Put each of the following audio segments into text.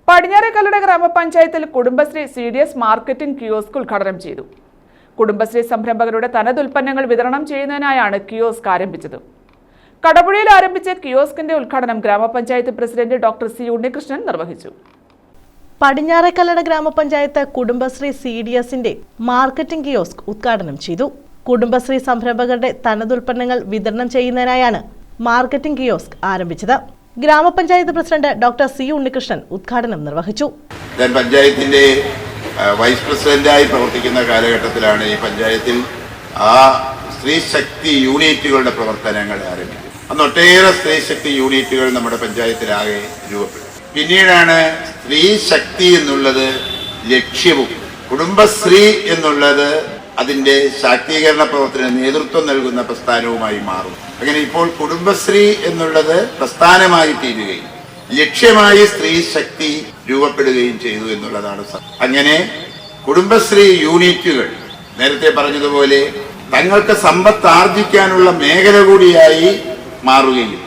പടിഞ്ഞാറേക്കല്ലട ഗ്രാമപഞ്ചായത്തിൽ Kudumbashree CDS marketing kiosk ഉദ്ഘാടനം ചെയ്തു. കുടുംബശ്രീ സംരംഭകരുടെ തനത് ഉൽപ്പന്നങ്ങൾ വിതരണം ചെയ്യുന്നതിനായാണ് കിയോസ്ക് ആരംഭിച്ചത്. കടപുഴയിൽ ആരംഭിച്ച കിയോസ്കിന്റെ ഉദ്ഘാടനം ഗ്രാമപഞ്ചായത്ത് പ്രസിഡന്റ് ഡോക്ടർ C ഉണ്ണികൃഷ്ണൻ നിർവഹിച്ചു. പടിഞ്ഞാറേക്കല്ലട ഗ്രാമപഞ്ചായത്ത് കുടുംബശ്രീ CDSന്റെ മാർക്കറ്റിംഗ് കിയോസ്ക് ഉദ്ഘാടനം ചെയ്തു. കുടുംബശ്രീ സംരംഭകരുടെ തനത് ഉൽപ്പന്നങ്ങൾ വിതരണം ചെയ്യുന്നതിനായാണ് മാർക്കറ്റിംഗ് കിയോസ്ക് ആരംഭിച്ചത്. ഗ്രാമപഞ്ചായത്ത് പ്രസിഡന്റ് ഡോക്ടർ C ഉണ്ണികൃഷ്ണൻ ഉദ്ഘാടനം നിർവഹിച്ചു. പഞ്ചായത്തിന്റെ വൈസ് പ്രസിഡന്റായി പ്രവർത്തിക്കുന്ന കാലഘട്ടത്തിലാണ് ഈ പഞ്ചായത്തിൽ സ്ത്രീ ശക്തി യൂണിറ്റുകളുടെ പ്രവർത്തനങ്ങൾ ആരംഭിച്ചത്. അന്ന് ഒട്ടേറെ സ്ത്രീ ശക്തി യൂണിറ്റുകൾ നമ്മുടെ പഞ്ചായത്തിലാകെ രൂപപ്പെട്ടു. പിന്നീടാണ് സ്ത്രീ ശക്തി എന്നുള്ളത് ലക്ഷ്യവും കുടുംബശ്രീ എന്നുള്ളത് അതിന്റെ ശാക്തീകരണ പ്രവർത്തന നേതൃത്വം നൽകുന്ന പ്രസ്ഥാനവുമായി മാറും. അങ്ങനെ ഇപ്പോൾ കുടുംബശ്രീ എന്നുള്ളത് പ്രസ്ഥാനമായി തീരുകയും ലക്ഷ്യമായി സ്ത്രീ ശക്തി രൂപപ്പെടുകയും ചെയ്തു എന്നുള്ളതാണ്. അങ്ങനെ കുടുംബശ്രീ യൂണിറ്റുകൾ നേരത്തെ പറഞ്ഞതുപോലെ തങ്ങൾക്ക് സമ്പത്ത് ആർജിക്കാനുള്ള മേഖല കൂടിയായി മാറുകയും.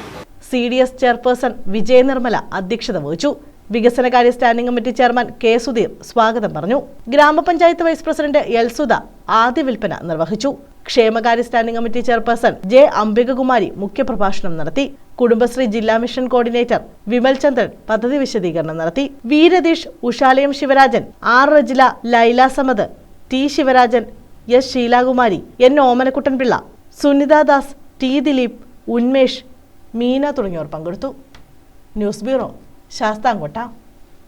CDS ചെയർപേഴ്സൺ വിജയ നിർമ്മല അധ്യക്ഷത വഹിച്ചു. വികസനകാര്യ standing committee chairman K Sudheer സ്വാഗതം പറഞ്ഞു. ഗ്രാമപഞ്ചായത്ത് വൈസ് പ്രസിഡന്റ് L സുധ ആദ്യ വിൽപ്പന നിർവഹിച്ചു. ക്ഷേമകാര്യ standing committee chairperson J Ambikakumari മുഖ്യപ്രഭാഷണം നടത്തി. കുടുംബശ്രീ ജില്ലാ മിഷൻ കോർഡിനേറ്റർ വിമൽ ചന്ദ്രൻ പദ്ധതി വിശദീകരണം നടത്തി. V Ratheesh, Ushalayam Sivarajan, R Rejila, Laila Samad, T Sivarajan, S Sheelakumari, N Omanakuttanpillai, Sunitha Das, T Dileep, Unmesh, Meena തുടങ്ങിയവർ പങ്കെടുത്തു. News bureau, Sasthamkotta.